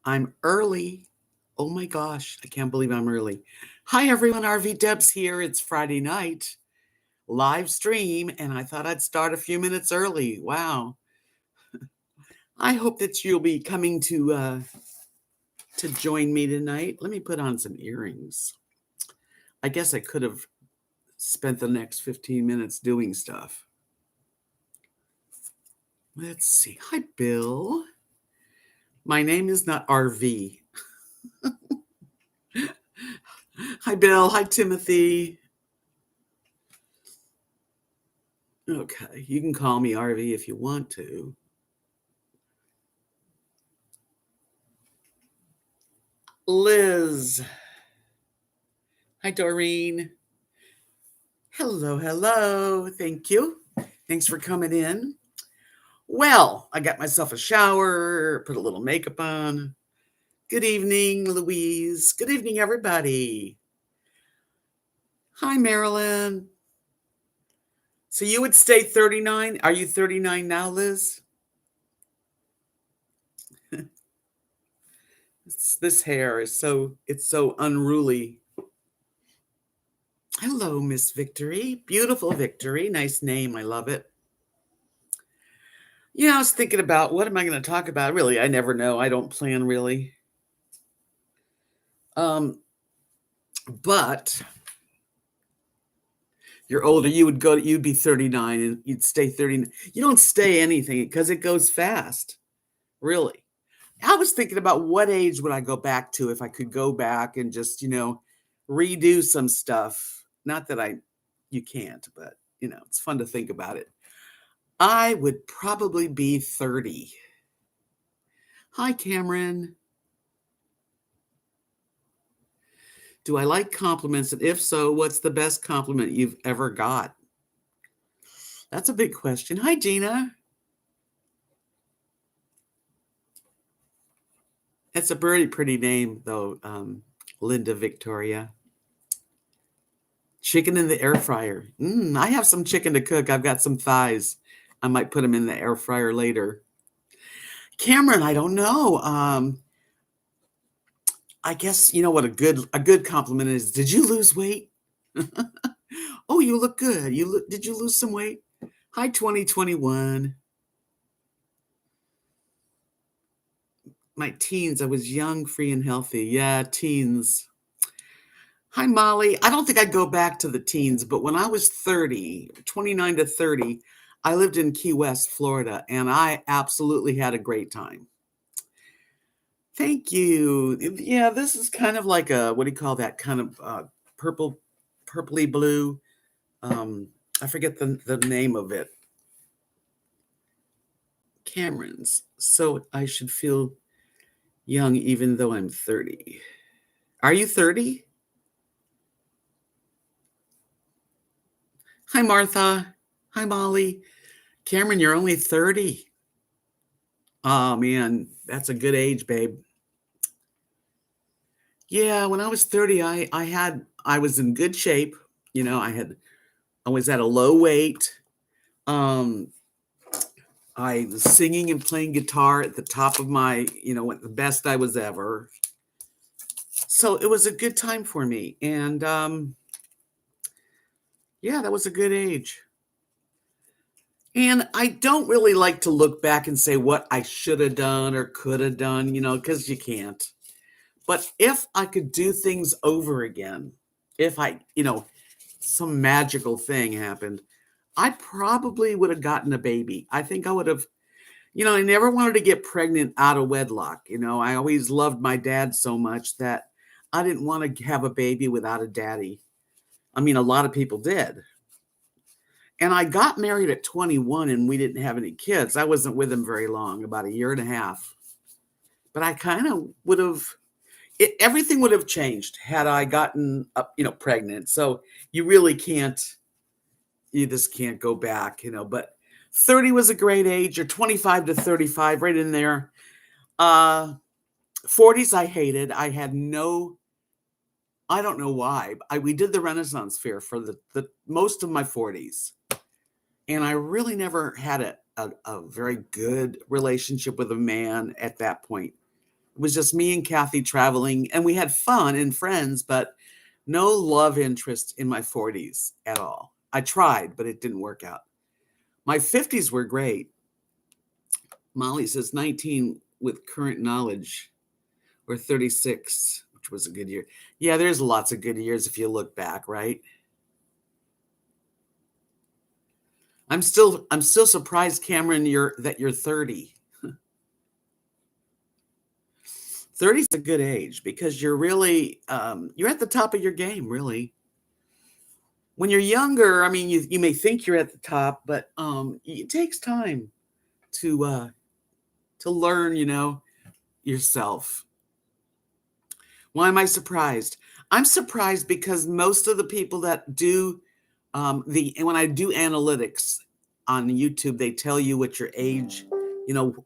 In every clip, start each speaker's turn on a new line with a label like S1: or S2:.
S1: I'm early. Oh my gosh, I can't believe I'm early. Hi everyone, RVDebs here. It's Friday night, live stream, and I thought I'd start a few minutes early. Wow. I hope that you'll be coming to join me tonight. Let me put on some earrings. I guess I could have spent the next 15 minutes doing stuff. Let's see. Hi, Bill. My name is not RV. Hi, Bill. Hi, Timothy. Okay, you can call me RV if you want to. Liz. Hi, Doreen. Hello, hello. Thank you. Thanks for coming in. Well, I got myself a shower, put a little makeup on. Good evening, Louise. Good evening, everybody. Hi, Marilyn. So you would stay 39? Are you 39 now, Liz? This hair is it's so unruly. Hello, Miss Victory. Beautiful Victory. Nice name. I love it. Yeah, I was thinking about what am I going to talk about? Really, I never know. I don't plan really. But you're older. You'd be 39 and you'd stay 39. You don't stay anything because it goes fast. Really. I was thinking about what age would I go back to if I could go back and just, redo some stuff. Not that you can't, but it's fun to think about it. I would probably be 30. Hi, Cameron. Do I like compliments? And if so, what's the best compliment you've ever got? That's a big question. Hi, Gina. That's a very pretty name, though, Linda Victoria. Chicken in the air fryer. I have some chicken to cook. I've got some thighs. I might put them in the air fryer later. Cameron, I don't know. I guess you know what a good compliment is. Did you lose weight? Oh, you look good. Did you lose some weight? Hi, 2021. My teens, I was young, free, and healthy. Yeah, teens. Hi, Molly. I don't think I'd go back to the teens, but when I was 30, 29 to 30, I lived in Key West, Florida, and I absolutely had a great time. Thank you. Yeah, this is kind of like what do you call that? Kind of purpley blue. I forget the name of it. Cameron's. So I should feel young even though I'm 30. Are you 30? Hi, Martha. Hi, Molly. Cameron, you're only 30. Oh, man, that's a good age, babe. Yeah, when I was 30, I was in good shape. I was at a low weight. I was singing and playing guitar at the top of my, at the best I was ever. So it was a good time for me. And yeah, that was a good age. And I don't really like to look back and say what I should have done or could have done, because you can't. But if I could do things over again, if some magical thing happened, I probably would have gotten a baby. I think I would have, I never wanted to get pregnant out of wedlock. I always loved my dad so much that I didn't want to have a baby without a daddy. I mean, a lot of people did. And I got married at 21 and we didn't have any kids. I wasn't with him very long, about a year and a half. But I kind of would have, everything would have changed had I gotten, pregnant. So you just can't go back, but 30 was a great age, or 25 to 35, right in there. 40s I hated. I don't know why. We did the Renaissance Fair for the most of my 40s. And I really never had a very good relationship with a man at that point. It was just me and Kathy traveling, and we had fun and friends, but no love interest in my 40s at all. I tried, but it didn't work out. My 50s were great. Molly says 19 with current knowledge, or 36, which was a good year. Yeah, there's lots of good years if you look back, right? I'm still surprised, Cameron, that you're 30. 30 is a good age because you're really you're at the top of your game, really. When you're younger, I mean, you may think you're at the top, but it takes time to learn, yourself. Why am I surprised? I'm surprised because most of the people that do and when I do analytics on YouTube, they tell you what your age,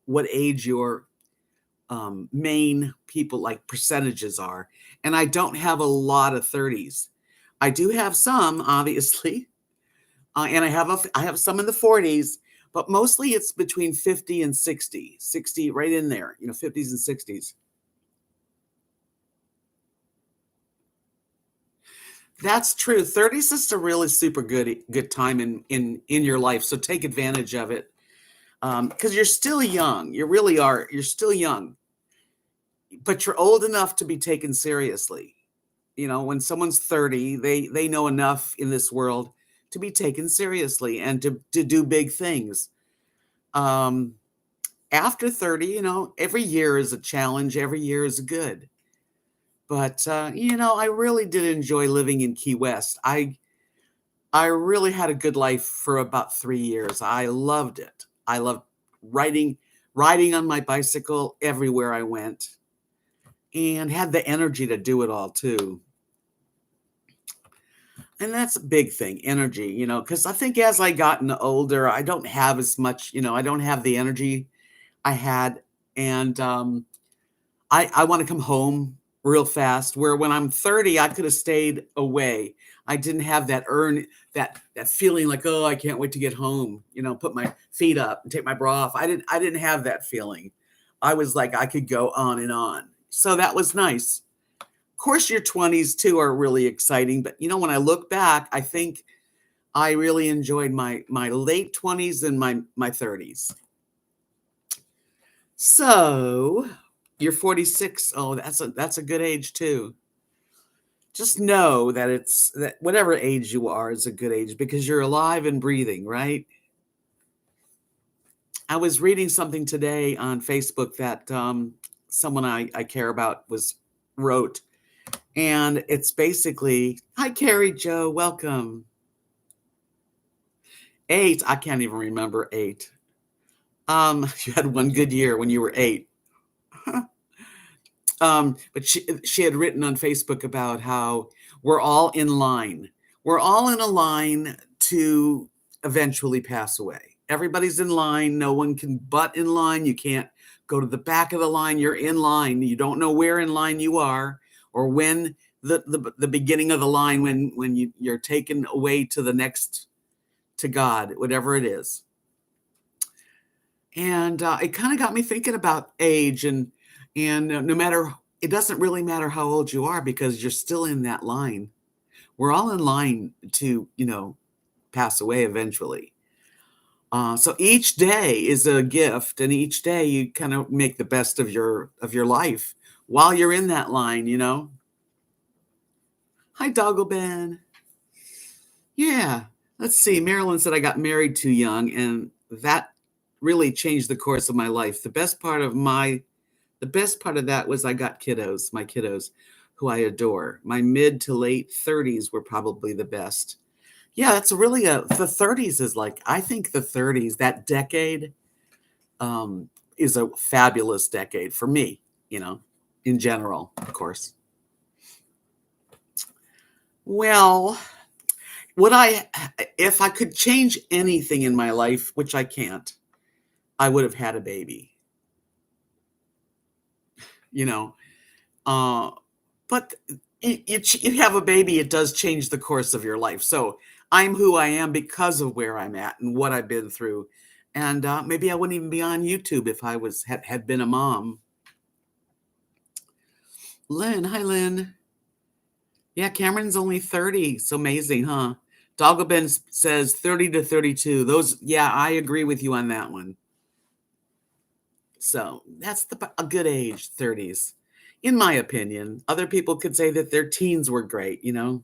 S1: what age your main people like percentages are. And I don't have a lot of 30s. I do have some, obviously, and I have some in the 40s, but mostly it's between 50 and 60, 60 right in there, 50s and 60s. That's true. 30s is a really super good time in your life. So take advantage of it. Because you're still young. You really are. You're still young. But you're old enough to be taken seriously. When someone's 30, they know enough in this world to be taken seriously and to do big things. After 30, every year is a challenge. Every year is good. But I really did enjoy living in Key West. I really had a good life for about 3 years. I loved it. I loved riding on my bicycle everywhere I went, and had the energy to do it all too. And that's a big thing, energy, because I think as I gotten older, I don't have as much, I don't have the energy I had. And I want to come home real fast, where when I'm 30, I could have stayed away. I didn't have that feeling like, oh, I can't wait to get home, put my feet up and take my bra off. I didn't have that feeling. I was like, I could go on and on. So that was nice. Of course, your 20s too are really exciting. But, when I look back, I think I really enjoyed my late 20s and my 30s. So you're 46. Oh, that's a good age too. Just know that whatever age you are is a good age because you're alive and breathing, right? I was reading something today on Facebook that someone I care about wrote, and it's basically, "Hi, Carrie Joe, welcome." 8, I can't even remember 8. You had one good year when you were 8. But she had written on Facebook about how we're all in line. We're all in a line to eventually pass away. Everybody's in line. No one can butt in line. You can't go to the back of the line. You're in line. You don't know where in line you are, or when the beginning of the line, when you're taken away to the next, to God, whatever it is. And it kind of got me thinking about age, and no matter, it doesn't really matter how old you are because you're still in that line. We're all in line to, pass away eventually. So each day is a gift, and each day you kind of make the best of your life while you're in that line. Hi, Doggle Ben. Yeah. Let's see. Marilyn said I got married too young, and that really changed the course of my life. The best part of that was I got my kiddos, who I adore. My mid to late 30s were probably the best. Yeah, that's really the 30s is like, I think the 30s, that decade, is a fabulous decade for me, in general, of course. Well, if I could change anything in my life, which I can't, I would have had a baby. But you have a baby, it does change the course of your life. So I'm who I am because of where I'm at and what I've been through. And maybe I wouldn't even be on YouTube if I had been a mom. Lynn, hi, Lynn. Yeah, Cameron's only 30. It's amazing, huh? Dagobin says 30 to 32. Those, yeah, I agree with you on that one. So that's a good age, 30s, in my opinion. Other people could say that their teens were great, you know?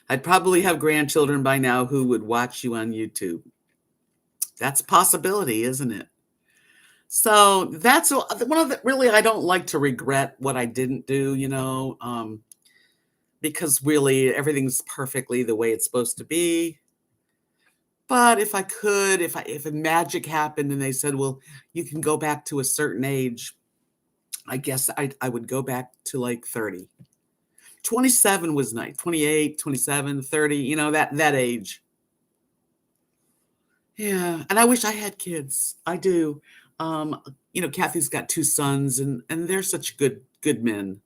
S1: I'd probably have grandchildren by now who would watch you on YouTube. That's a possibility, isn't it? So that's one of the really, I don't like to regret what I didn't do, because really everything's perfectly the way it's supposed to be. But if I could, if a magic happened and they said, well, you can go back to a certain age, I guess I would go back to like 30. 27 was nice. 28, 27, 30, that age. Yeah, and I wish I had kids. I do. Kathy's got two sons, and they're such good men.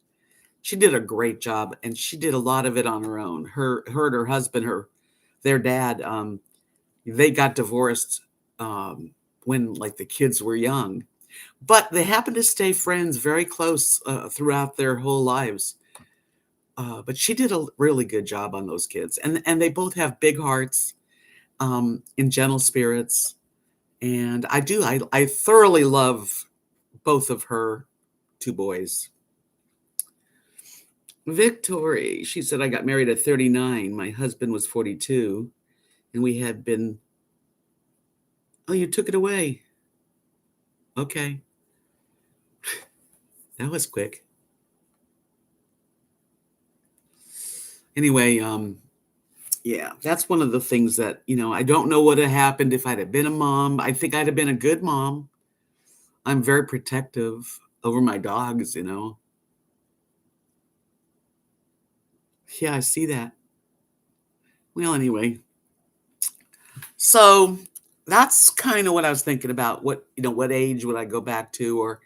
S1: She did a great job, and she did a lot of it on her own. Her and her husband, their dad, they got divorced when like the kids were young, but they happened to stay friends, very close throughout their whole lives. But she did a really good job on those kids, and they both have big hearts, and gentle spirits. And I thoroughly love both of her two boys. Victory, she said, I got married at 39. My husband was 42, and we had been. Oh, you took it away. Okay. That was quick. Anyway, yeah, that's one of the things that, I don't know what had happened if I'd have been a mom. I think I'd have been a good mom. I'm very protective over my dogs, Yeah, I see that. Well, anyway, so that's kind of what I was thinking about. What age would I go back to? Or,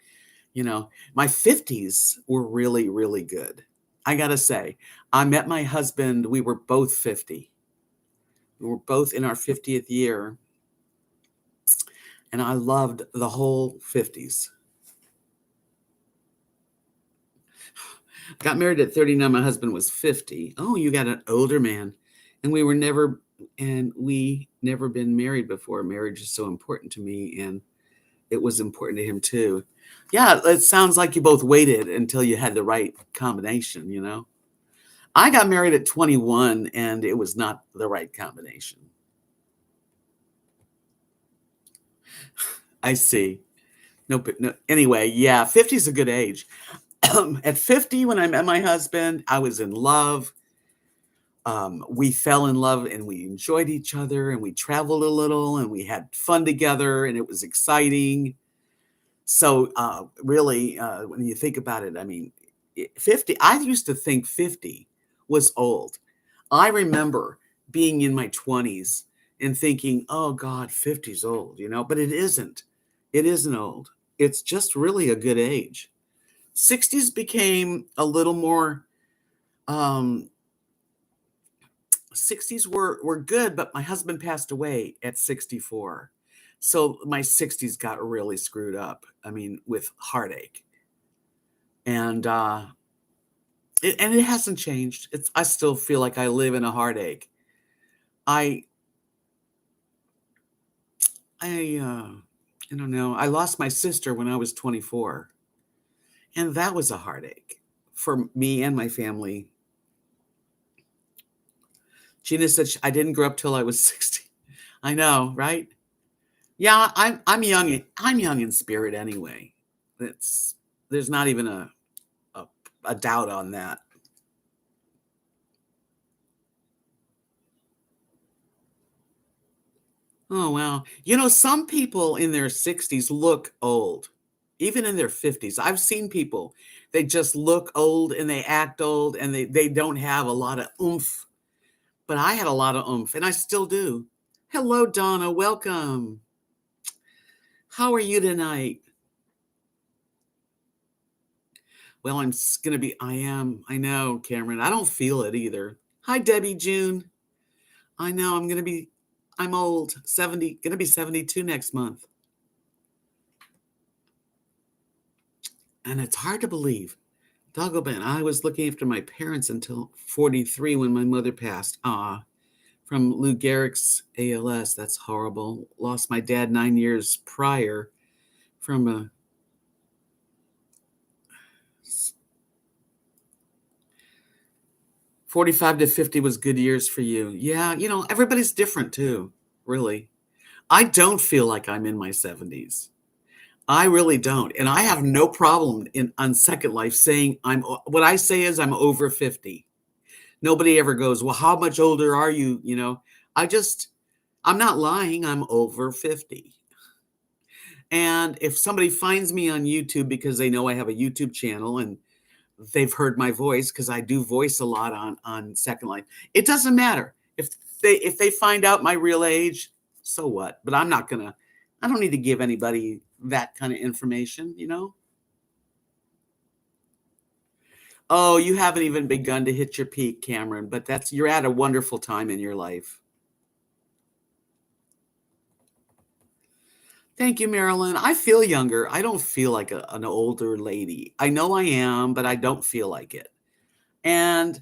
S1: my 50s were really, really good. I got to say, I met my husband, we were both 50. We were both in our 50th year, and I loved the whole 50s. Got married at 39. My husband was 50. Oh, you got an older man. And we never been married before. Marriage is so important to me, and it was important to him too. Yeah, it sounds like you both waited until you had the right combination. I got married at 21, and it was not the right combination. I see. No, but no. Anyway, yeah, 50 is a good age. At 50, when I met my husband, I was in love. We fell in love, and we enjoyed each other, and we traveled a little, and we had fun together, and it was exciting. So really, when you think about it, I mean, 50, I used to think 50 was old. I remember being in my 20s and thinking, oh God, 50 is old, but it isn't. It isn't old. It's just really a good age. 60s became a little more, um, 60s were good, but my husband passed away at 64. So my 60s got really screwed up. I mean, with heartache. And it hasn't changed. I still feel like I live in a heartache. I I don't know. I lost my sister when I was 24, and that was a heartache for me and my family. Gina said I didn't grow up till I was 60. I know, right? Yeah, I'm young. I'm young in spirit anyway. It's There's not even a, a doubt on that. Oh wow. Some people in their 60s look old, even in their 50s. I've seen people, they just look old and they act old, and they don't have a lot of oomph. But I had a lot of oomph, and I still do. Hello, Donna. Welcome. How are you tonight? Well, I am. I know, Cameron. I don't feel it either. Hi, Debbie June. I know I'm old, 70, going to be 72 next month. And it's hard to believe. Dagobah, I was looking after my parents until 43 when my mother passed. From Lou Gehrig's ALS. That's horrible. Lost my dad 9 years prior from a 45 to 50 was good years for you. Yeah, everybody's different too, really. I don't feel like I'm in my 70s. I really don't. And I have no problem on Second Life saying what I say is I'm over 50. Nobody ever goes, "Well, how much older are you?" I just I'm not lying. I'm over 50. And if somebody finds me on YouTube because they know I have a YouTube channel and they've heard my voice, because I do voice a lot on Second Life, it doesn't matter. If they find out my real age, so what? But I don't need to give anybody that kind of information. Oh, you haven't even begun to hit your peak, Cameron, but you're at a wonderful time in your life. Thank you, Marilyn. I feel younger. I don't feel like an older lady. I know I am, but I don't feel like it. And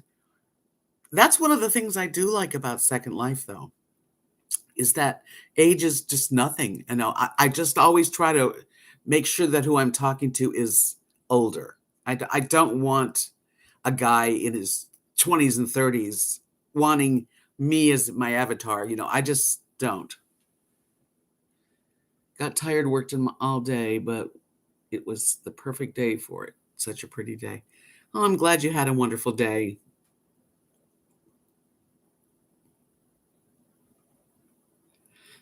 S1: that's one of the things I do like about Second Life, though, is that age is just nothing. I just always try to make sure that who I'm talking to is older. I don't want a guy in his 20s and 30s wanting me as my avatar. I just don't. Got tired, worked all day, but it was the perfect day for it. Such a pretty day. Oh, I'm glad you had a wonderful day.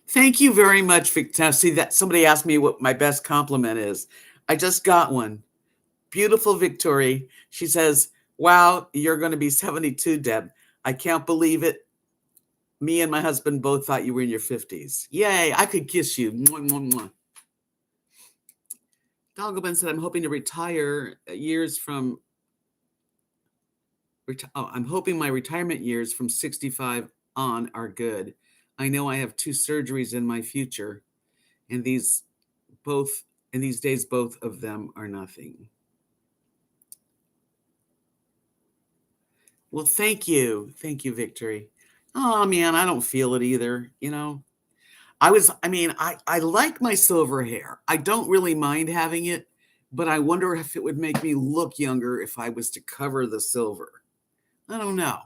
S1: Thank you very much, Victoria. See that somebody asked me what my best compliment is. I just got one. Beautiful Victoria. She says, "Wow, you're going to be 72, Deb. I can't believe it. Me and my husband both thought you were in your 50s. Yay, I could kiss you." Mwah, mwah, mwah. Dagobah said, "I'm hoping to retire years from I'm hoping my retirement years from 65 on are good. I know I have 2 surgeries in my future, and both in these days, both of them are nothing." Well, thank you. Thank you, Victory. Oh man, I don't feel it either. I like my silver hair. I don't really mind having it, but I wonder if it would make me look younger if I was to cover the silver. I don't know.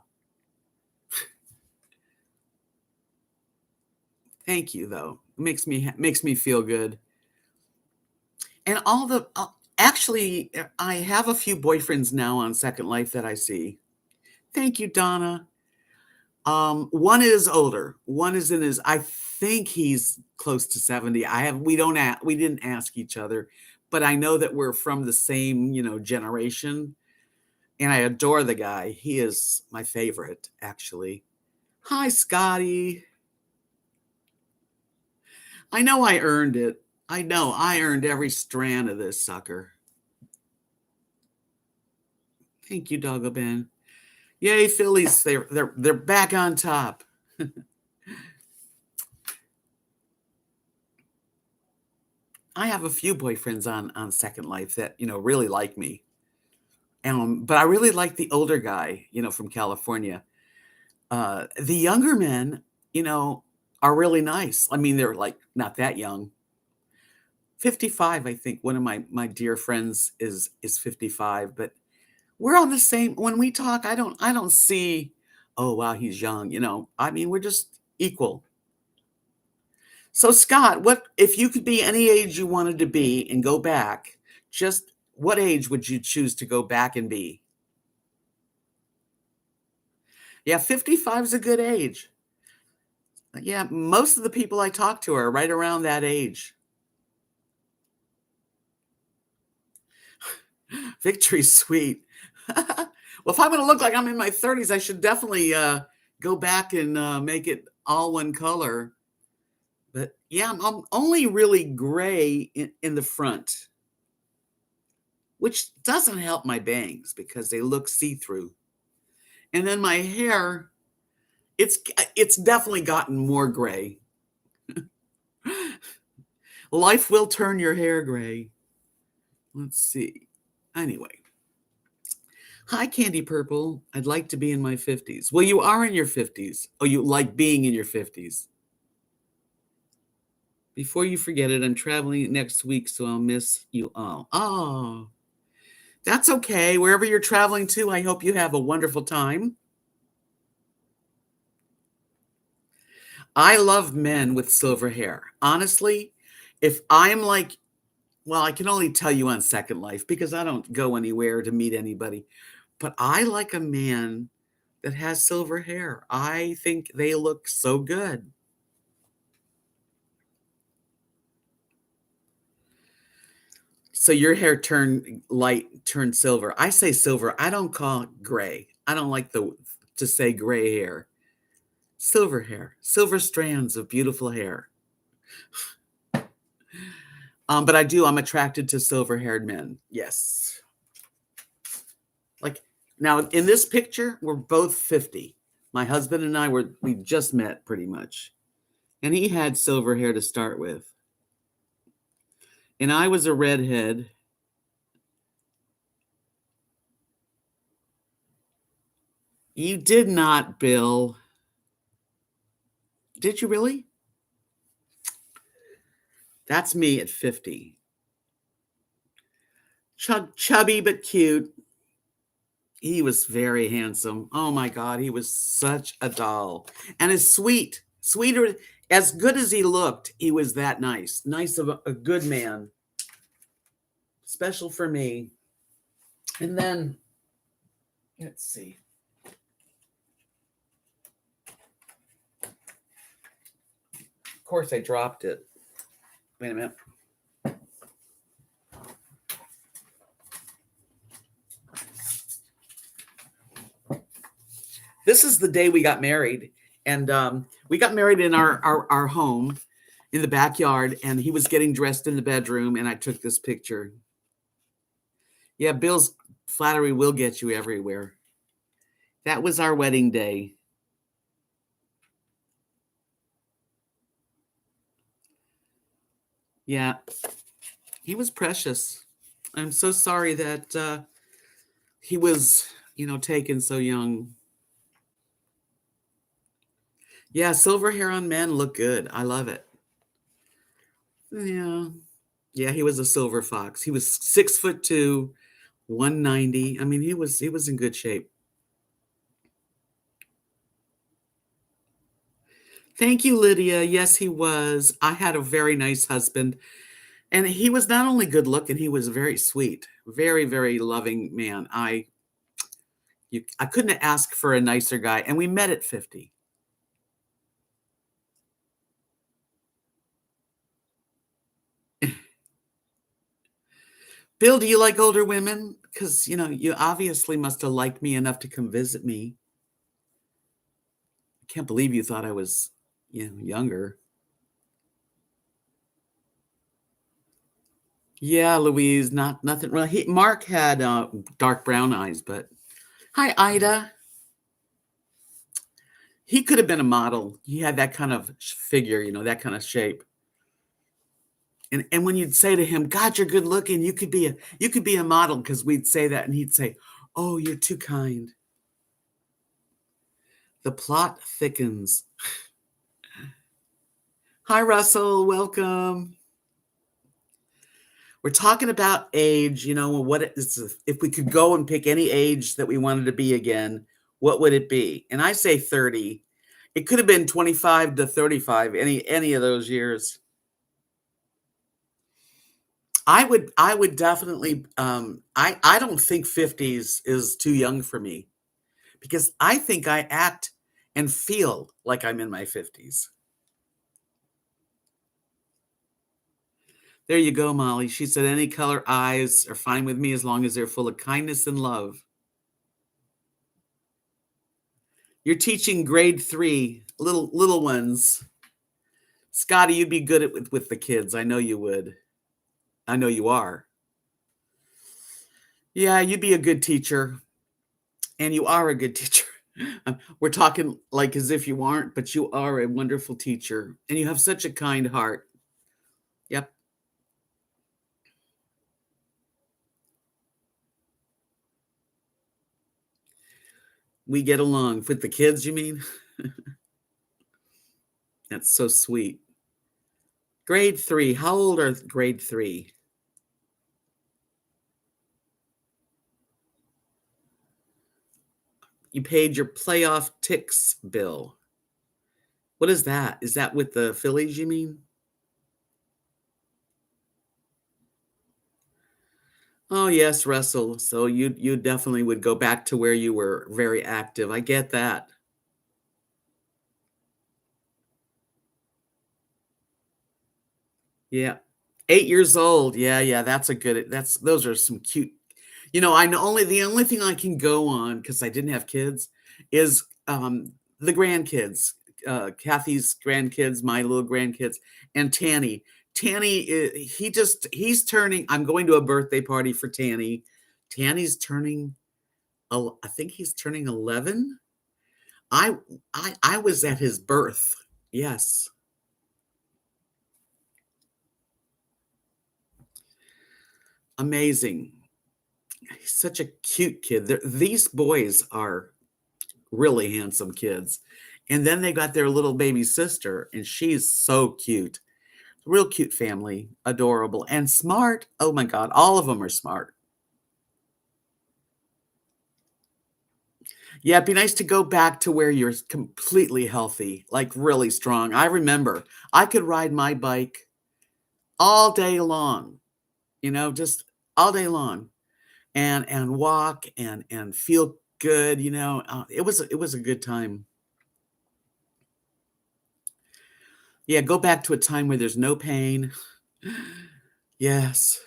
S1: Thank you, though. It makes me feel good. And actually, I have a few boyfriends now on Second Life that I see. Thank you, Donna. One is older. One is I think he's close to 70. We didn't ask each other, but I know that we're from the same, generation. And I adore the guy. He is my favorite, actually. Hi, Scotty. I know I earned it. I know I earned every strand of this sucker. Thank you, Doggo. Yay, Phillies. They're back on top. I have a few boyfriends on Second Life that, really like me. But I really like the older guy, from California. The younger men, are really nice. I mean, they're like not that young. 55, I think. One of my dear friends is 55, but we're on the same when we talk, I don't see, oh wow, he's young. I mean, we're just equal. So Scott, what if you could be any age you wanted to be and go back, just what age would you choose to go back and be? Yeah, 55 is a good age. Yeah, most of the people I talk to are right around that age. Victory's sweet. Well, if I'm going to look like I'm in my 30s, I should definitely go back and make it all one color. But yeah, I'm only really gray in the front, which doesn't help my bangs because they look see-through. And then my hair, it's definitely gotten more gray. Life will turn your hair gray. Let's see. Anyway. Hi, Candy Purple. I'd like to be in my 50s. Well, you are in your 50s. Oh, you like being in your 50s. Before you forget it, I'm traveling next week, so I'll miss you all. Oh, that's okay. Wherever you're traveling to, I hope you have a wonderful time. I love men with silver hair. Honestly, if I'm like, well, I can only tell you on Second Life because I don't go anywhere to meet anybody, but I like a man that has silver hair. I think they look so good. So your hair turned light, turned silver. I say silver. I don't call it gray. I don't like to say gray hair. Silver hair, silver strands of beautiful hair. But I do. I'm attracted to silver-haired men. Yes. Like now in this picture, we're both 50. My husband and we just met pretty much, and he had silver hair to start with, and I was a redhead. You did not, Bill. Did you really? That's me at 50. Chubby but cute. He was very handsome. Oh my God, he was such a doll. And as sweeter, as good as he looked, he was that nice. Nice of a good man. Special for me. And then, let's see. Of course, I dropped it. Wait a minute. This is the day we got married. And we got married in our home in the backyard. And he was getting dressed in the bedroom. And I took this picture. Yeah, Bill's flattery will get you everywhere. That was our wedding day. Yeah, he was precious. I'm so sorry that he was, taken so young. Yeah, silver hair on men look good. I love it. Yeah. Yeah, he was a silver fox. He was 6'2", 190. I mean, he was in good shape. Thank you, Lydia. Yes, he was. I had a very nice husband, and he was not only good looking, he was very sweet, very, very loving man. I couldn't ask for a nicer guy, and we met at 50. Bill, do you like older women? Because, you obviously must have liked me enough to come visit me. I can't believe you thought I was, younger. Yeah, Louise, nothing. Well, Mark had dark brown eyes, but hi, Ida. He could have been a model. He had that kind of figure, that kind of shape. And when you'd say to him, "God, you're good looking. You could be a model," because we'd say that, and he'd say, "Oh, you're too kind." The plot thickens. Hi, Russell. Welcome. We're talking about age. What it is, if we could go and pick any age that we wanted to be again, what would it be? And I say 30. It could have been 25 to 35. Any of those years. I would definitely. I don't think 50s is too young for me because I think I act and feel like I'm in my 50s. There you go, Molly. She said any color eyes are fine with me as long as they're full of kindness and love. You're teaching grade 3, little ones. Scotty, you'd be good with the kids. I know you would. I know you are. Yeah, you'd be a good teacher, and you are a good teacher. We're talking like as if you aren't, but you are a wonderful teacher, and you have such a kind heart. Yep. We get along. With the kids, you mean? That's so sweet. Grade 3. How old are grade 3? You paid your playoff ticks bill. What is that? Is that with the Phillies, you mean? Oh, yes, Russell. So you definitely would go back to where you were very active. I get that. Yeah. 8 years old. Yeah, yeah, that's a good that's those are some cute. I know only the only thing I can go on because I didn't have kids is, the grandkids, Kathy's grandkids, my little grandkids, and Tanny. Tanny, he's turning I'm going to a birthday party for Tanny. Tanny's turning I think he's turning 11. I I was at his birth. Yes. Amazing. He's such a cute kid. These boys are really handsome kids. And then they got their little baby sister, and she's so cute. Real cute family, adorable, and smart. Oh my God, all of them are smart. Yeah, it'd be nice to go back to where you're completely healthy, like really strong. I remember I could ride my bike all day long, just all day long and walk and feel good, it was a good time. Yeah, go back to a time where there's no pain. Yes.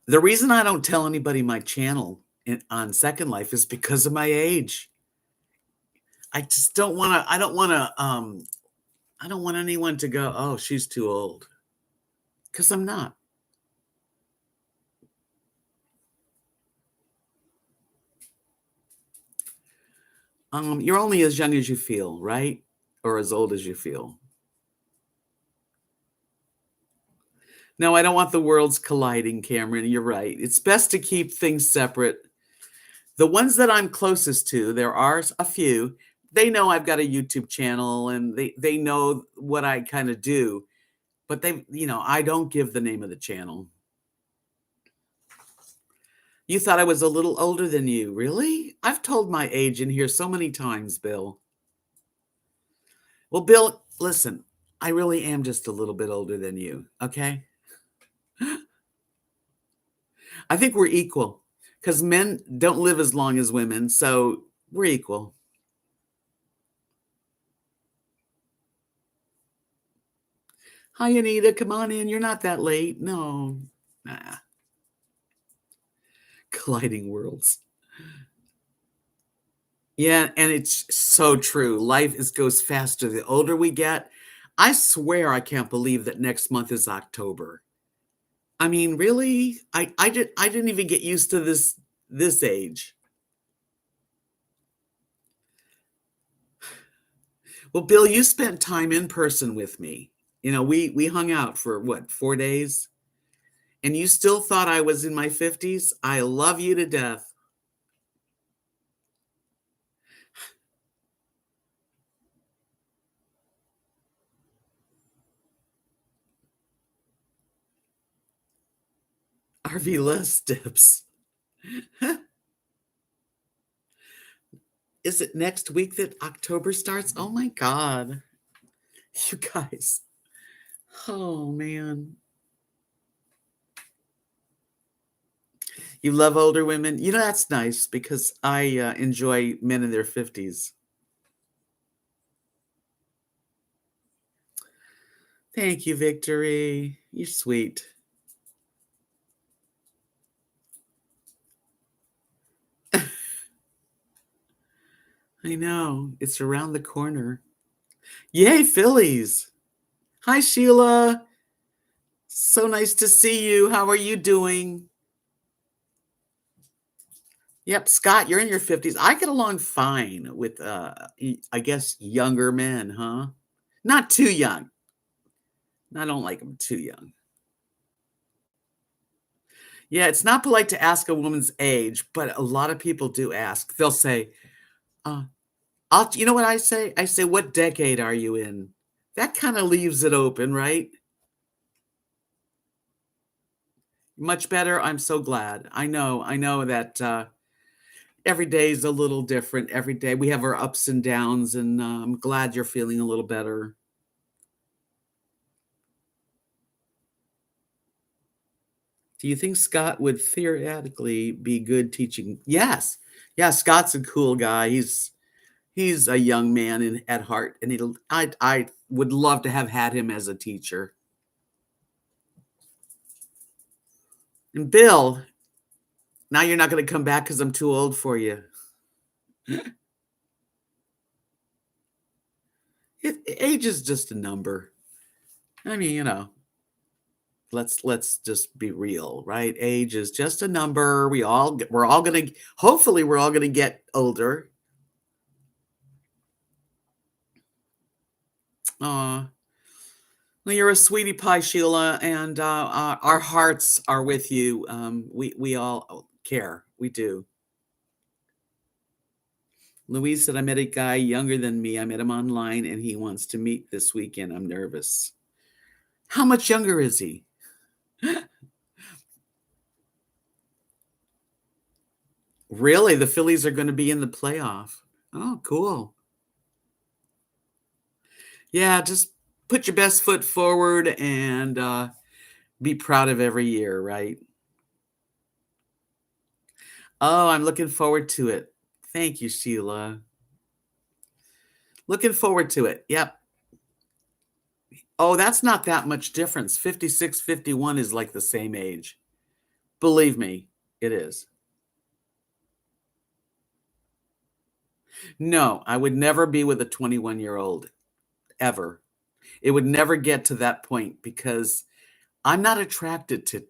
S1: The reason I don't tell anybody my channel on Second Life is because of my age. I just don't want to. I don't want anyone to go, "Oh, she's too old," because I'm not. You're only as young as you feel, right? Or as old as you feel. No, I don't want the worlds colliding, Cameron. You're right. It's best to keep things separate. The ones that I'm closest to, there are a few. They know I've got a YouTube channel and they know what I kind of do, but I don't give the name of the channel. You thought I was a little older than you, really? I've told my age in here so many times, Bill. Well, Bill, listen, I really am just a little bit older than you, okay? I think we're equal because men don't live as long as women, so we're equal. Hi, Anita. Come on in. You're not that late. No. Nah. Colliding worlds. Yeah, and it's so true. Life goes faster the older we get. I swear I can't believe that next month is October. I mean, really? I didn't even get used to this age. Well, Bill, you spent time in person with me. We hung out for what, 4 days? And you still thought I was in my 50s? I love you to death. RV less Debs. Is it next week that October starts? Oh my God. You guys. Oh man. You love older women? That's nice because I enjoy men in their 50s. Thank you, Victory. You're sweet. I know. It's around the corner. Yay, Phillies. Hi, Sheila. So nice to see you. How are you doing? Yep, Scott, you're in your 50s. I get along fine with, I guess, younger men, huh? Not too young. I don't like them too young. Yeah, it's not polite to ask a woman's age, but a lot of people do ask. They'll say, uh, you know what I say? I say, "What decade are you in?" That kinda leaves it open, right? Much better? I'm so glad. I know that, every day is a little different. Every day we have our ups and downs, and, I'm glad you're feeling a little better. Do you think Scott would theoretically be good teaching? Yes. Yeah, Scott's a cool guy. He's a young man in at heart, and I would love to have had him as a teacher. And Bill, now you're not gonna come back because 'cause I'm too old for you. Age is just a number. I mean, let's just be real, right? Age is just a number. We're all gonna hopefully, we're all gonna get older. Aw. Well, you're a sweetie pie, Sheila, and, our hearts are with you. We all care. We do. Louise said, "I met a guy younger than me. I met him online, and he wants to meet this weekend. I'm nervous." How much younger is he? Really? The Phillies are gonna be in the playoff. Oh, cool. Yeah, just put your best foot forward and, be proud of every year, right? Oh, I'm looking forward to it. Thank you, Sheila. Looking forward to it. Yep. Oh, that's not that much difference. 56, 51 is like the same age. Believe me, it is. No, I would never be with a 21-year-old, ever. It would never get to that point because I'm not attracted to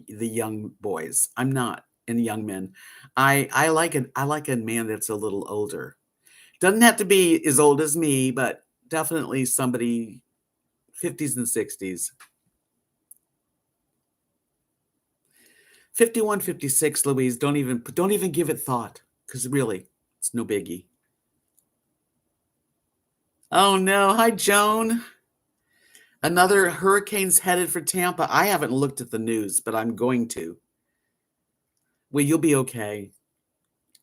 S1: the young boys. I'm not, and young men. I like a man that's a little older. Doesn't have to be as old as me, but definitely somebody 50s and 60s. 51, 56, Louise, don't even give it thought, because really, it's no biggie. Oh, no. Hi, Joan. Another hurricane's headed for Tampa. I haven't looked at the news, but I'm going to. Well, you'll be okay.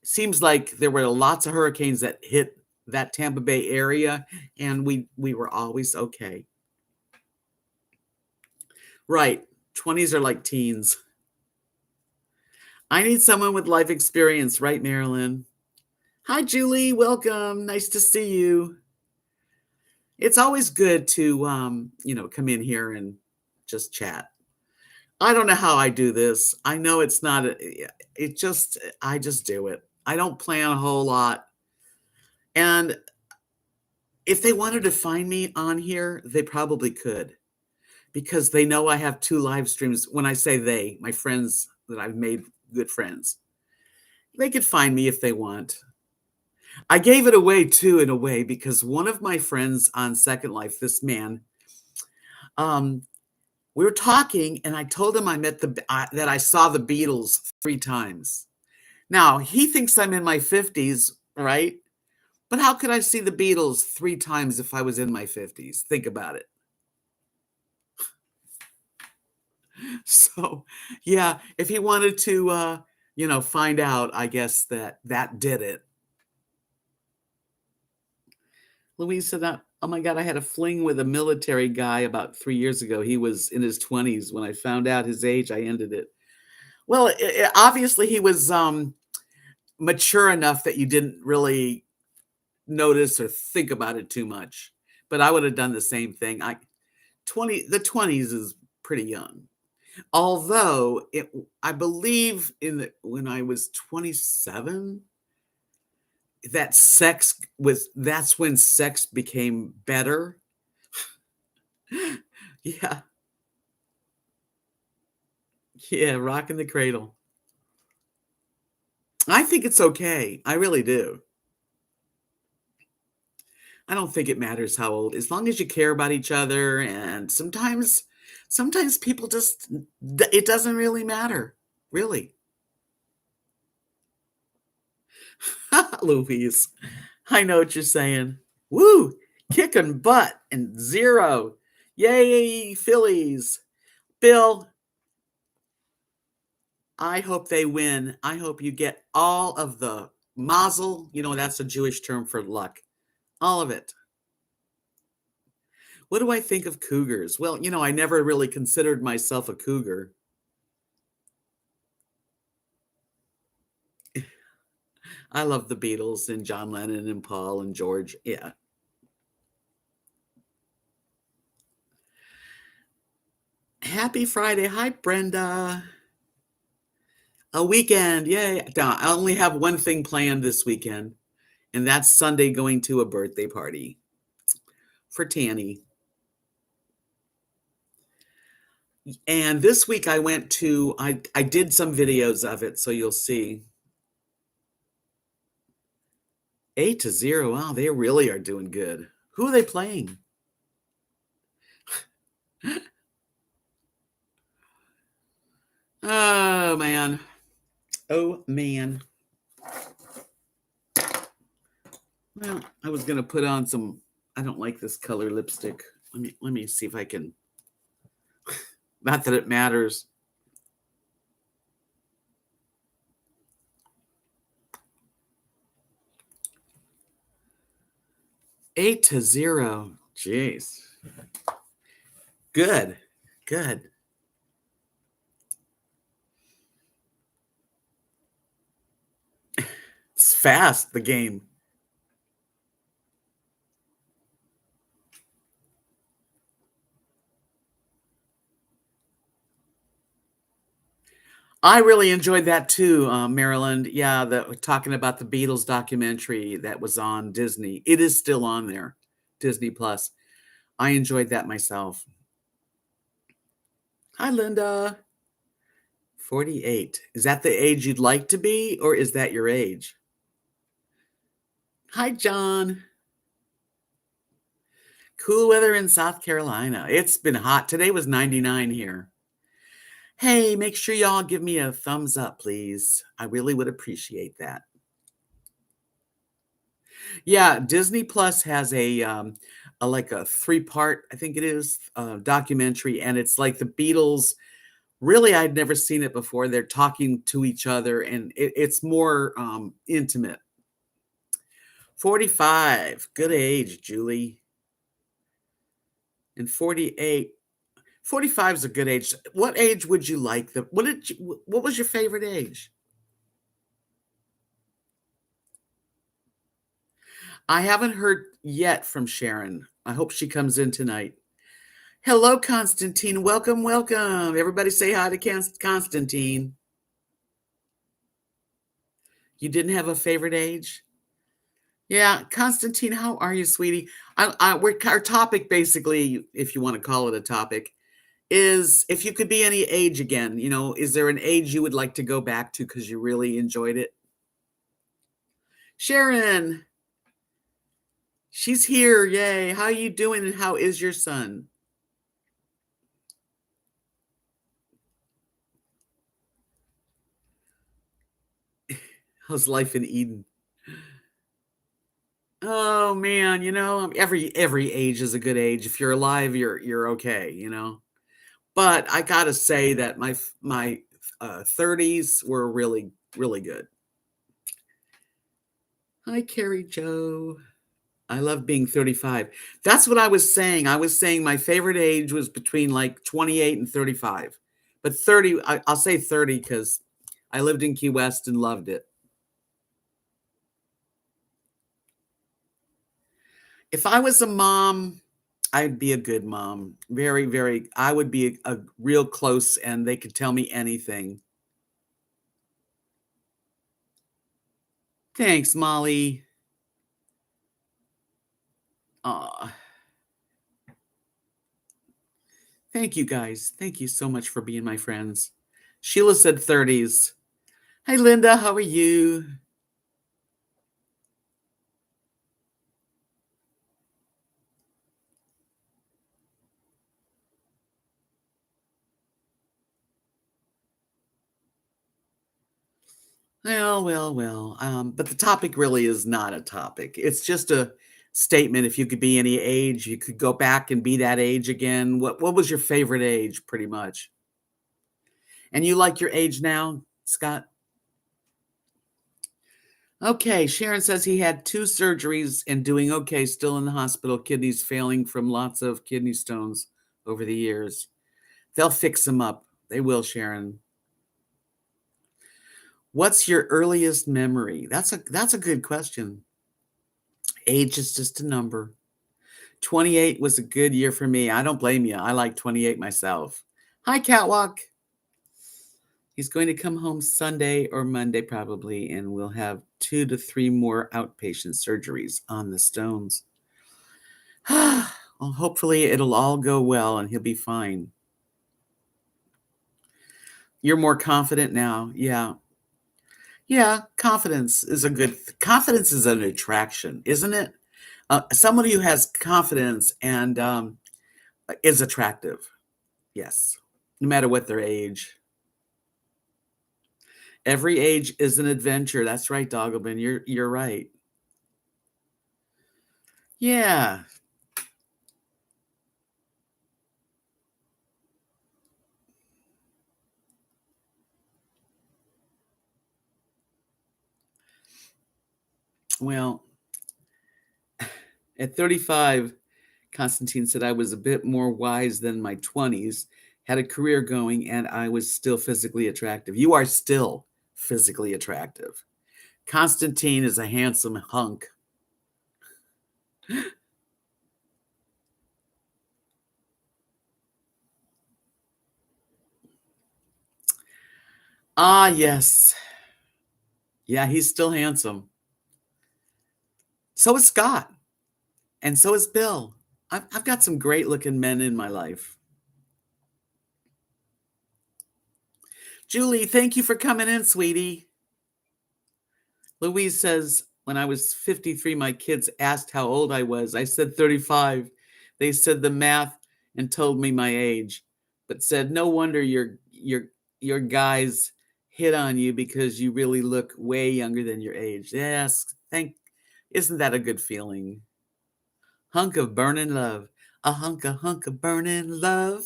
S1: Seems like there were lots of hurricanes that hit that Tampa Bay area, and we were always okay. Right. 20s are like teens. I need someone with life experience, right, Marilyn? Hi, Julie. Welcome. Nice to see you. It's always good to, come in here and just chat. I don't know how I do this. I know it's not, it just, I just do it. I don't plan a whole lot. And if they wanted to find me on here, they probably could because they know I have 2 live streams. When I say they, my friends that I've made good friends, they could find me if they want. I gave it away too, in a way, because one of my friends on Second Life, this man, um, we were talking, and I told him that I saw the Beatles 3 times. Now, he thinks I'm in my 50s, right? But how could I see the Beatles 3 times if I was in my 50s? Think about it. So, yeah, if he wanted to, find out, I guess that did it. Louise said that, "Oh my god, I had a fling with a military guy about 3 years ago. He was in his 20s. When I found out his age, I ended it." Well, obviously, he was, mature enough that you didn't really notice or think about it too much, but I would have done the same thing. The 20s is pretty young. Although I believe when I was 27, that's when sex became better. Yeah, yeah, rocking the cradle. I think it's okay. I really do. I don't think it matters how old, as long as you care about each other. And sometimes people just, it doesn't really matter. Really? Louise, I know what you're saying. Woo! Kicking butt and 0. Yay, Phillies. Bill, I hope they win. I hope you get all of the mazel. That's a Jewish term for luck. All of it. What do I think of cougars? Well, I never really considered myself a cougar. I love the Beatles and John Lennon and Paul and George. Yeah. Happy Friday. Hi, Brenda. A weekend. Yay. Now, I only have one thing planned this weekend, and that's Sunday going to a birthday party for Tanny. And this week I did some videos of it, so you'll see. 8-0. Wow, they really are doing good. Who are they playing? Oh, man. Oh, man. Well, I was going to put on some, I don't like this color lipstick. Let me see if I can, not that it matters. Eight to 0. Jeez. Good. Good. It's fast, the game. I really enjoyed that too, Maryland. Yeah, talking about the Beatles documentary that was on Disney. It is still on there, Disney Plus. I enjoyed that myself. Hi, Linda. 48. Is that the age you'd like to be, or is that your age? Hi, John. Cool weather in South Carolina. It's been hot. Today was 99 here. Hey, make sure y'all give me a thumbs up, please. I really would appreciate that. Yeah, Disney Plus has a like a 3-part, I think it is, documentary, and it's like the Beatles. Really, I'd never seen it before. They're talking to each other, and it's more intimate. 45, good age, Julie. And 48, 45 is a good age. What age would you like? What was your favorite age? I haven't heard yet from Sharon. I hope she comes in tonight. Hello, Constantine. Welcome, welcome. Everybody say hi to Constantine. You didn't have a favorite age? Yeah, Constantine, how are you, sweetie? Our topic, basically, if you want to call it a topic, is if you could be any age again, is there an age you would like to go back to because you really enjoyed it? Sharon, she's here. Yay. How are you doing and how is your son? How's life in Eden? Oh man, every age is a good age. If you're alive, you're okay. But I gotta say that my 30s were really, really good. Hi, Carrie Joe. I love being 35. That's what I was saying. I was saying my favorite age was between like 28 and 35. But 30, I'll say 30 because I lived in Key West and loved it. If I was a mom, I'd be a good mom. Very, very, I would be a real close and they could tell me anything. Thanks, Molly. Aw. Thank you guys. Thank you so much for being my friends. Sheila said 30s. Hi, Linda. How are you? Well. But the topic really is not a topic. It's just a statement. If you could be any age, you could go back and be that age again. What was your favorite age, pretty much? And you like your age now, Scott? Okay, Sharon says he had 2 surgeries and doing okay, still in the hospital, kidneys failing from lots of kidney stones over the years. They'll fix him up. They will, Sharon. What's your earliest memory? That's a good question. Age is just a number. 28 was a good year for me. I don't blame you. I like 28 myself. Hi, Catwalk. He's going to come home Sunday or Monday probably, and we'll have 2 to 3 more outpatient surgeries on the stones. Well, hopefully it'll all go well and he'll be fine. You're more confident now. Yeah. Yeah, confidence is an attraction, isn't it? Somebody who has confidence and is attractive. Yes. No matter what their age. Every age is an adventure. That's right, Dogglebin. You're right. Yeah. Well, at 35, Constantine said I was a bit more wise than my 20s, had a career going, and I was still physically attractive. You are still physically attractive. Constantine is a handsome hunk. Ah, yes. Yeah, he's still handsome. So is Scott, and so is Bill. I've got some great looking men in my life. Julie, thank you for coming in, sweetie. Louise says, when I was 53, my kids asked how old I was. I said 35. They said the math and told me my age, but said, no wonder your guys hit on you because you really look way younger than your age. Yes, isn't that a good feeling? Hunk of burning love. A hunk of burning love.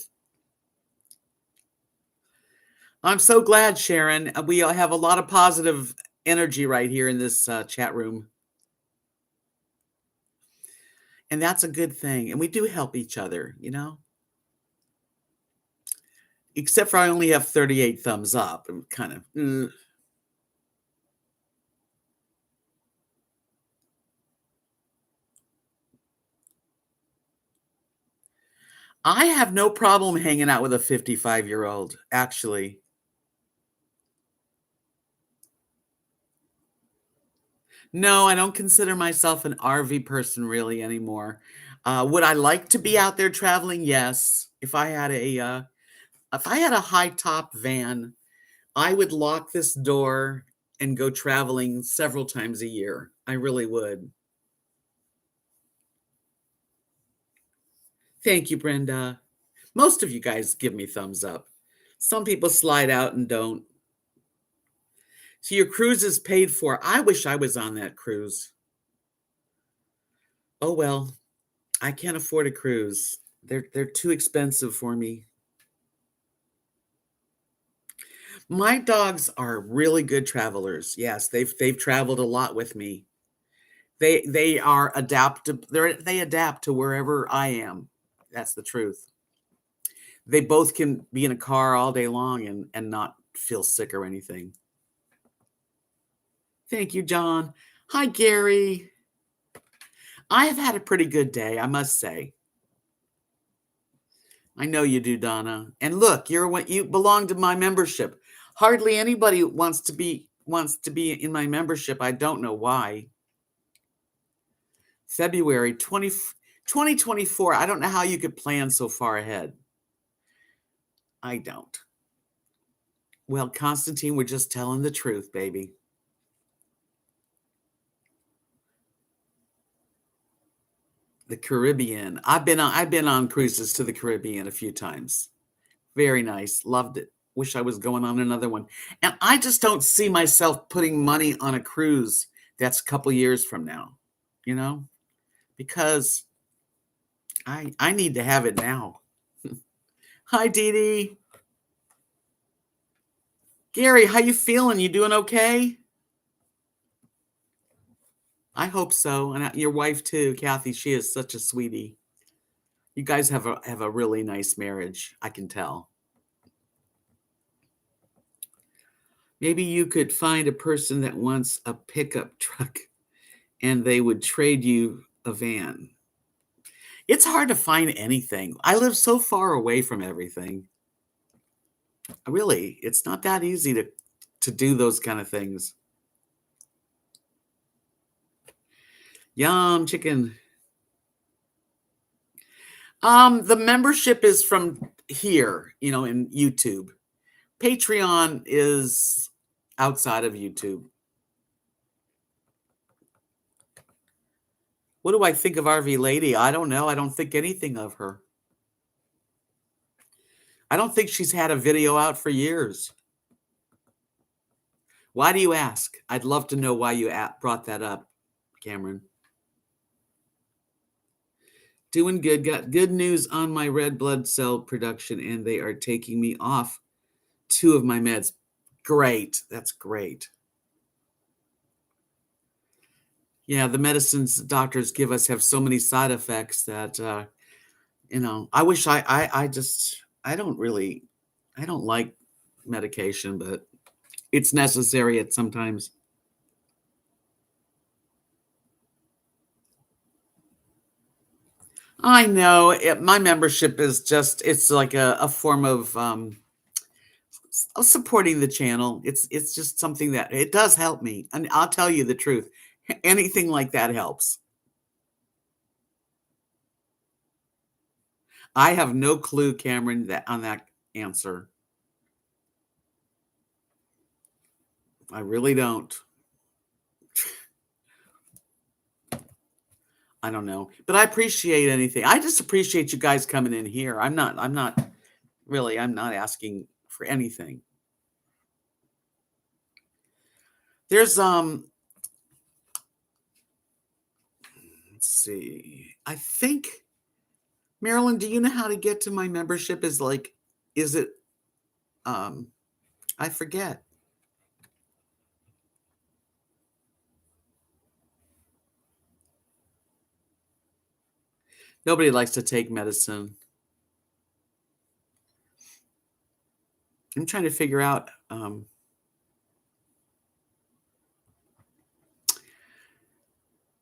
S1: I'm so glad, Sharon. We all have a lot of positive energy right here in this chat room. And that's a good thing. And we do help each other, you know? Except for I only have 38 thumbs up. I'm kind of. I have no problem hanging out with a 55-year-old, actually. No, I don't consider myself an RV person really anymore. Would I like to be out there traveling? Yes. If I had a high top van, I would lock this door and go traveling several times a year. I really would. Thank you, Brenda. Most of you guys give me thumbs up. Some people slide out and don't. So your cruise is paid for. I wish I was on that cruise. Oh well, I can't afford a cruise. They're too expensive for me. My dogs are really good travelers. Yes, they've traveled a lot with me. They are adaptive. They adapt to wherever I am. That's the truth. They both can be in a car all day long and not feel sick or anything. Thank you, John. Hi, Gary. I have had a pretty good day, I must say. I know you do, Donna. And look, you belong to my membership. Hardly anybody wants to be in my membership. I don't know why. February 2024. I don't know how you could plan so far ahead. I don't. Well, Constantine, we're just telling the truth, baby. The Caribbean. I've been on cruises to the Caribbean a few times. Very nice. Loved it. wish I was going on another one. And I just don't see myself putting money on a cruise that's a couple years from now, you know, because I need to have it now. Hi, Dee Dee. Gary, how you feeling? You doing okay? I hope so. And your wife too, Kathy. She is such a sweetie. You guys have a really nice marriage. I can tell. Maybe you could find a person that wants a pickup truck and they would trade you a van. It's hard to find anything. I live so far away from everything. Really, it's not that easy to do those kind of things. Yum, chicken. The membership is from here, in YouTube. Patreon is outside of YouTube. What do I think of RV Lady? I don't know. I don't think anything of her. I don't think she's had a video out for years. Why do you ask? I'd love to know why you brought that up, Cameron. Doing good. Got good news on my red blood cell production, and they are taking me off 2 of my meds. Great. That's great. Yeah, the medicines doctors give us have so many side effects that, I wish I don't like medication, but it's necessary at sometimes. I know my membership is it's like a form of supporting the channel. It's just something that it does help me. And I'll tell you the truth. Anything like that helps. I have no clue, Cameron, on that answer. I really don't. I don't know. But I appreciate anything. I just appreciate you guys coming in here. I'm not asking for anything. There's let's see. I think Marilyn, do you know how to get to my membership? Is it I forget. Nobody likes to take medicine. I'm trying to figure out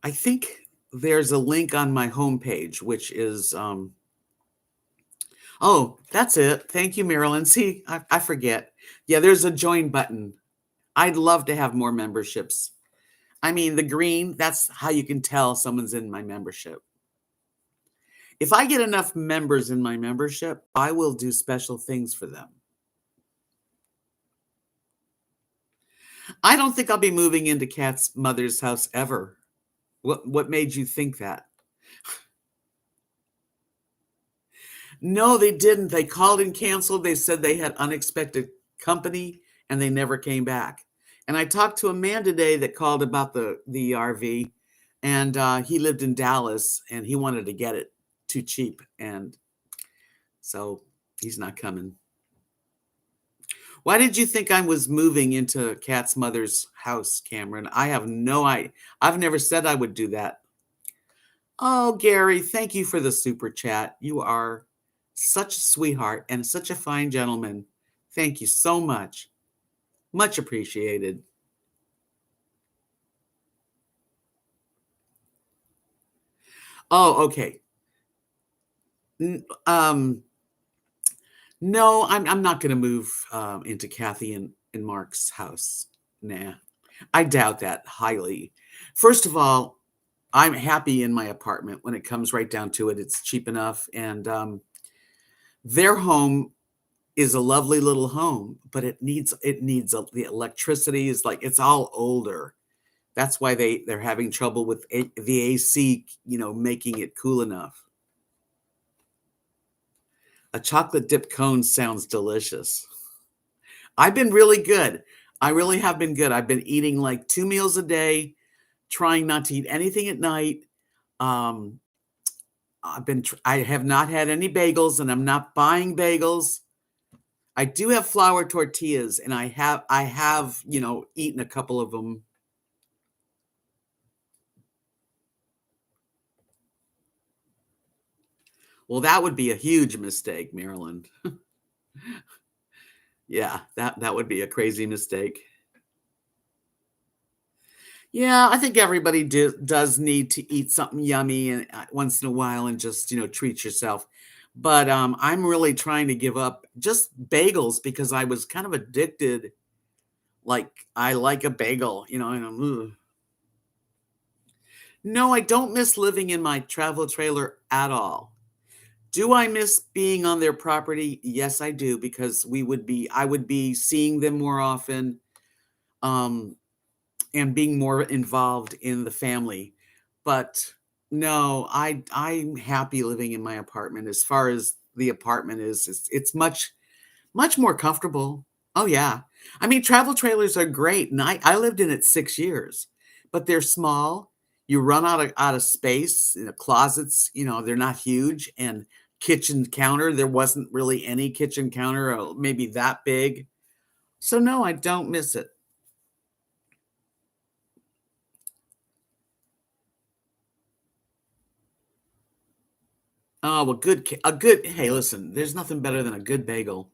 S1: I think there's a link on my homepage, which is oh, that's it. Thank you, Marilyn. See, I forget. Yeah, there's a join button. I'd love to have more memberships. I mean, the green, that's how you can tell someone's in my membership. If I get enough members in my membership, I will do special things for them. I don't think I'll be moving into Kat's mother's house ever. What made you think that? No, they didn't. They called and canceled. They said they had unexpected company and they never came back. And I talked to a man today that called about the RV, and he lived in Dallas and he wanted to get it too cheap. And so he's not coming. Why did you think I was moving into Kat's mother's house, Cameron? I have no idea. I've never said I would do that. Oh, Gary, thank you for the super chat. You are such a sweetheart and such a fine gentleman. Thank you so much. Much appreciated. Oh, okay. No, I'm not going to move into Kathy and Mark's house. Nah, I doubt that highly. First of all, I'm happy in my apartment. When it comes right down to it, it's cheap enough, and their home is a lovely little home, but it needs the electricity is like it's all older. That's why they're having trouble with the AC, making it cool enough. A chocolate dip cone sounds delicious. I've been really good. I really have been good. I've been eating like 2 meals a day, trying not to eat anything at night. Um, I have not had any bagels, and I'm not buying bagels. I do have flour tortillas, and I have, eaten a couple of them. Well, that would be a huge mistake, Maryland. Yeah, that would be a crazy mistake. Yeah, I think everybody does need to eat something yummy and once in a while and just, treat yourself. But I'm really trying to give up just bagels because I was kind of addicted. Like I like a bagel, and ugh. No, I don't miss living in my travel trailer at all. Do I miss being on their property? Yes, I do because I would be seeing them more often. Um, and being more involved in the family. But no, I'm happy living in my apartment. As far as the apartment is, it's much more comfortable. Oh yeah. I mean, travel trailers are great. And I lived in it 6 years, but they're small. You run out of space. Closets, they're not huge. And kitchen counter, there wasn't really any kitchen counter, maybe that big. So no, I don't miss it. Oh, well, hey, listen, there's nothing better than a good bagel.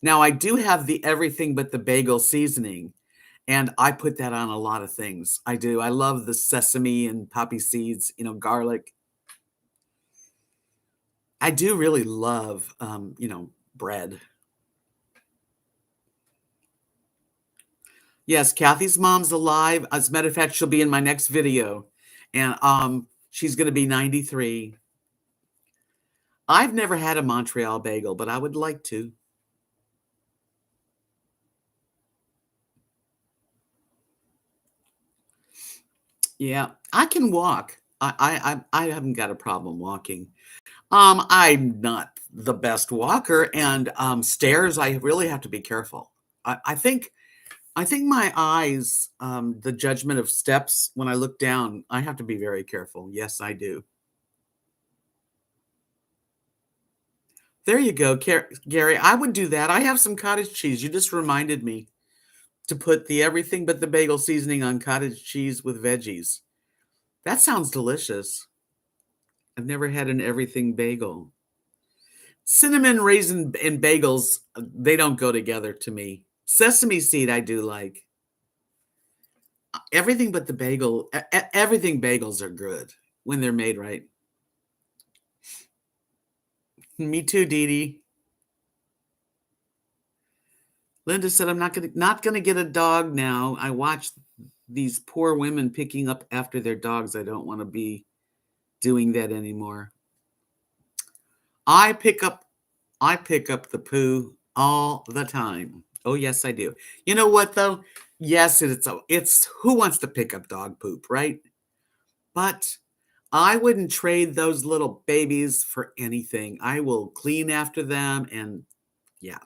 S1: Now, I do have the everything but the bagel seasoning, and I put that on a lot of things. I do. I love the sesame and poppy seeds, garlic. I do really love, bread. Yes, Kathy's mom's alive. As a matter of fact, she'll be in my next video, and she's going to be 93. I've never had a Montreal bagel, but I would like to. Yeah, I can walk. I haven't got a problem walking. I'm not the best walker, and stairs, I really have to be careful. I think my eyes, the judgment of steps when I look down, I have to be very careful. Yes, I do. There you go, Gary. I would do that. I have some cottage cheese. You just reminded me to put the everything but the bagel seasoning on cottage cheese with veggies. That sounds delicious. I've never had an everything bagel. Cinnamon, raisin, and bagels, they don't go together to me. Sesame seed, I do like. Everything but the bagel, everything bagels are good when they're made right. Me too, Dee Dee. Linda said, "I'm not gonna get a dog now. I watched these poor women picking up after their dogs. I don't want to be doing that anymore. I pick up I pick up the poo all the time. Oh, yes, I do. You know what though? Yes, it's who wants to pick up dog poop, right? But I wouldn't trade those little babies for anything. I will clean after them and yeah.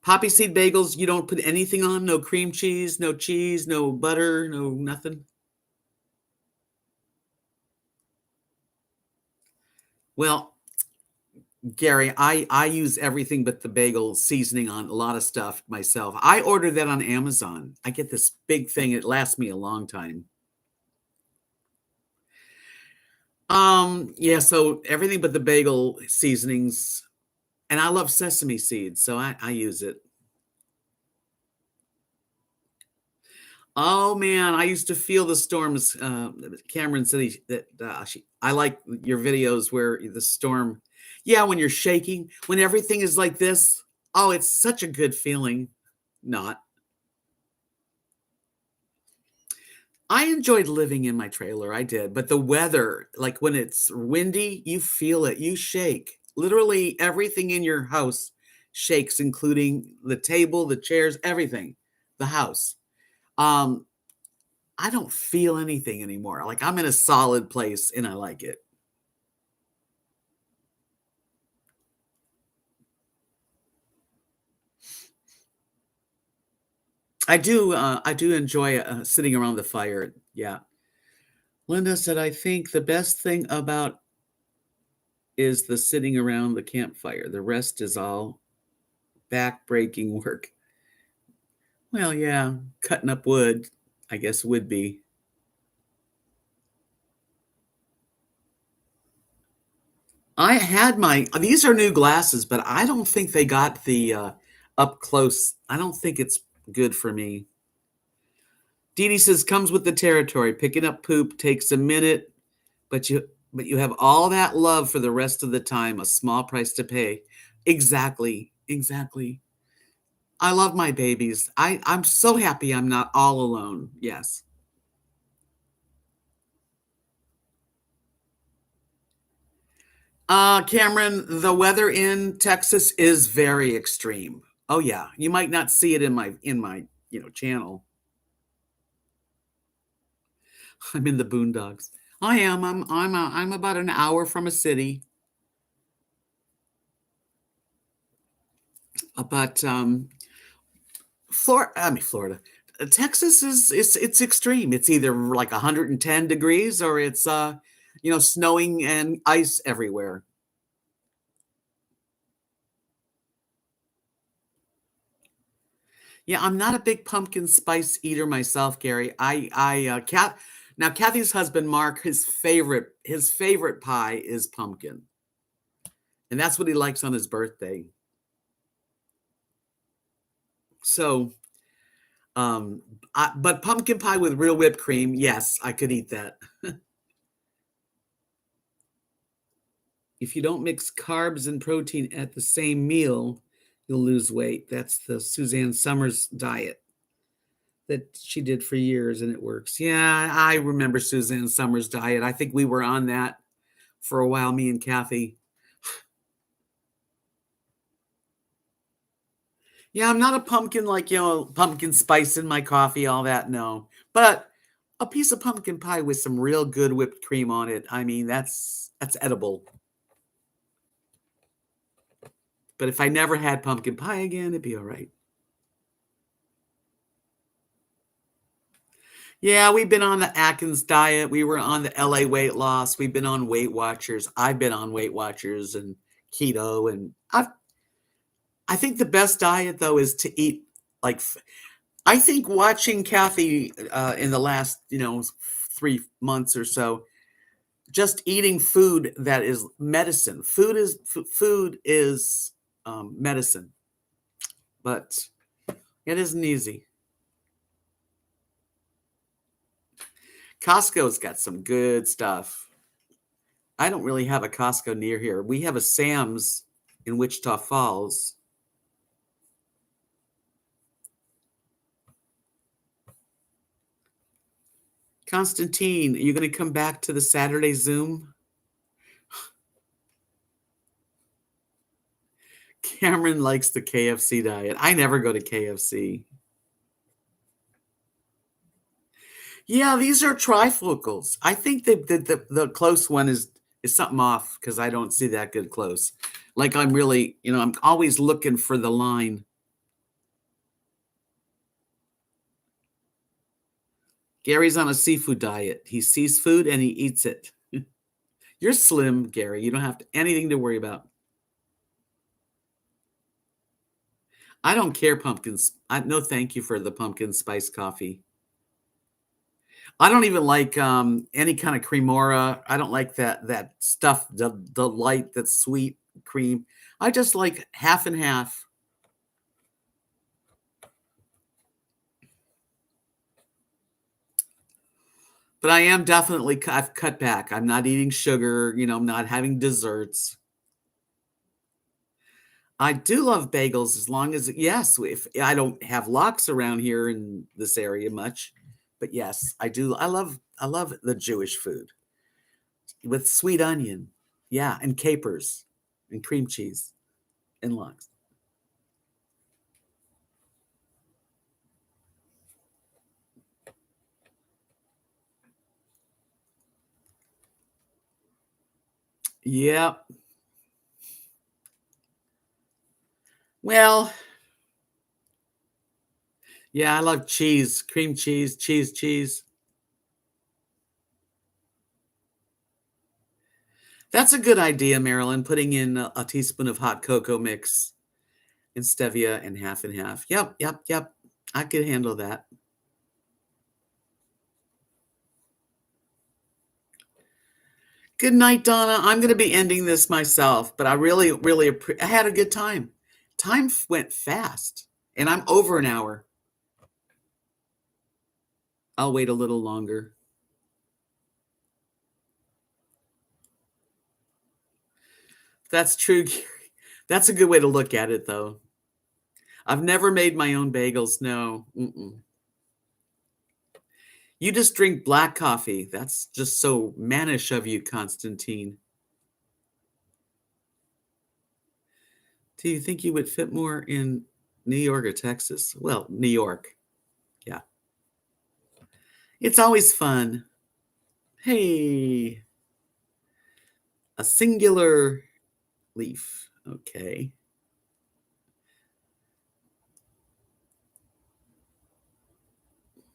S1: Poppy seed bagels, you don't put anything on, no cream cheese, no butter, no nothing. Well, Gary, I use everything but the bagel seasoning on a lot of stuff myself. I order that on Amazon. I get this big thing. It lasts me a long time. Yeah, so everything but the bagel seasonings, and I love sesame seeds, so I use it. Oh man, I used to feel the storms. Cameron said I like your videos where the storm, yeah, when you're shaking, when everything is like this. Oh, it's such a good feeling. Not. I enjoyed living in my trailer, I did, but the weather, like when it's windy, you feel it, you shake. Literally everything in your house shakes, including the table, the chairs, everything, the house. Um, I don't feel anything anymore. Like I'm in a solid place and I like it. I do enjoy, sitting around the fire, yeah. Linda said, "I think the best thing about is the sitting around the campfire. The rest is all back-breaking work." Well, yeah, cutting up wood, I guess, would be. I had my these are new glasses, but I don't think they got the, up close. I don't think it's good for me. Dee Dee says, "Comes with the territory. Picking up poop takes a minute, but you have all that love for the rest of the time, a small price to pay." Exactly, exactly. I love my babies. I'm so happy I'm not all alone. Yes. Cameron, the weather in Texas is very extreme. Oh yeah, you might not see it in my channel. I'm in the boondocks. I am. I'm about an hour from a city, but Florida. Texas is it's extreme. It's either like 110 degrees or it's snowing and ice everywhere. Yeah, I'm not a big pumpkin spice eater myself, Gary. Now Kathy's husband Mark, his favorite pie is pumpkin, and that's what he likes on his birthday. So, um, but pumpkin pie with real whipped cream, yes, I could eat that. If you don't mix carbs and protein at the same meal, you'll lose weight. That's the Suzanne Summers diet that she did for years, and it works. Yeah, I remember Suzanne Summers diet. I think we were on that for a while, me and Kathy. Yeah, I'm not a pumpkin like, pumpkin spice in my coffee, all that, no. But a piece of pumpkin pie with some real good whipped cream on it, I mean, that's edible. But if I never had pumpkin pie again, it'd be all right. Yeah, we've been on the Atkins diet. We were on the LA weight loss. We've been on Weight Watchers. I've been on Weight Watchers and keto, and I think the best diet though is to eat like I think watching Kathy in the last 3 months or so, just eating food that is medicine. Food is medicine, but it isn't easy. Costco's got some good stuff. I don't really have a Costco near here. We have a Sam's in Wichita Falls. Constantine, are you going to come back to the Saturday Zoom? Cameron likes the KFC diet. I never go to KFC. Yeah, these are trifocals. I think the close one is something off because I don't see that good close. Like I'm really, I'm always looking for the line. Gary's on a seafood diet. He sees food and he eats it. You're slim, Gary. You don't have anything to worry about. I don't care pumpkins. No, thank you for the pumpkin spice coffee. I don't even like any kind of cremora. I don't like that stuff, the light, that sweet cream. I just like half and half. But I am definitely I've cut back. I'm not eating sugar, I'm not having desserts. I do love bagels as long as yes, if I don't have lox around here in this area much, but yes, I do. I love the Jewish food with sweet onion. Yeah, and capers and cream cheese and lox. Yeah. Well, Yeah, I love cheese, cream cheese, cheese. That's a good idea, Marilyn, putting in a teaspoon of hot cocoa mix and stevia and half. Yep. I could handle that. Good night, Donna. I'm going to be ending this myself, but I really I had a good time. Time went fast, and I'm over an hour. I'll wait a little longer. That's true, Gary. That's a good way to look at it, though. I've never made my own bagels. No. Mm-mm. You just drink black coffee. That's just so mannish of you, Constantine. Do you think you would fit more in New York or Texas? Well, New York. Yeah. It's always fun. Hey, a singular leaf. Okay.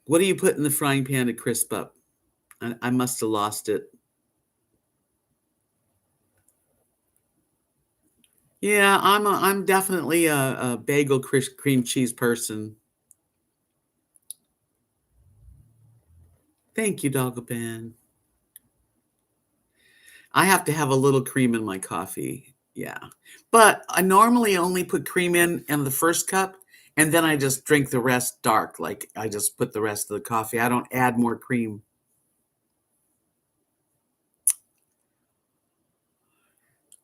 S1: What do you put in the frying pan to crisp up? I must have lost it. Yeah, I'm definitely a bagel cream cheese person. Thank you, Doggoban. I have to have a little cream in my coffee. Yeah. But I normally only put cream in the first cup, and then I just drink the rest dark. Like I just put the rest of the coffee. I don't add more cream.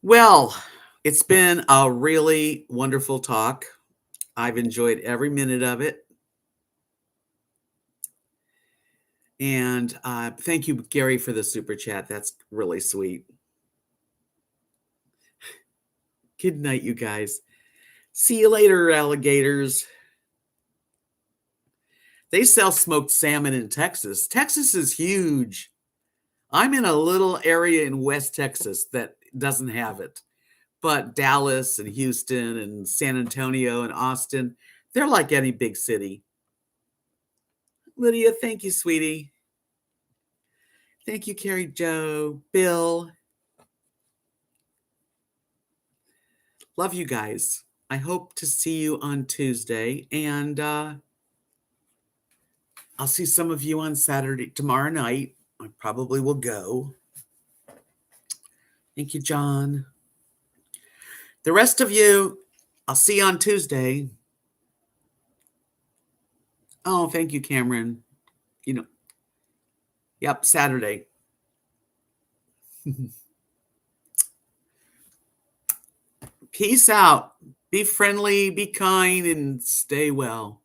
S1: Well, it's been a really wonderful talk. I've enjoyed every minute of it. And thank you, Gary, for the super chat. That's really sweet. Good night, you guys. See you later, alligators. They sell smoked salmon in Texas. Texas is huge. I'm in a little area in West Texas that doesn't have it. But Dallas and Houston and San Antonio and Austin, they're like any big city. Lydia, thank you, sweetie. Thank you, Carrie Joe, Bill. Love you guys. I hope to see you on Tuesday. And I'll see some of you on Saturday, tomorrow night. I probably will go. Thank you, John. The rest of you, I'll see you on Tuesday. Oh, thank you, Cameron. Yep, Saturday. Peace out. Be friendly, be kind, and stay well.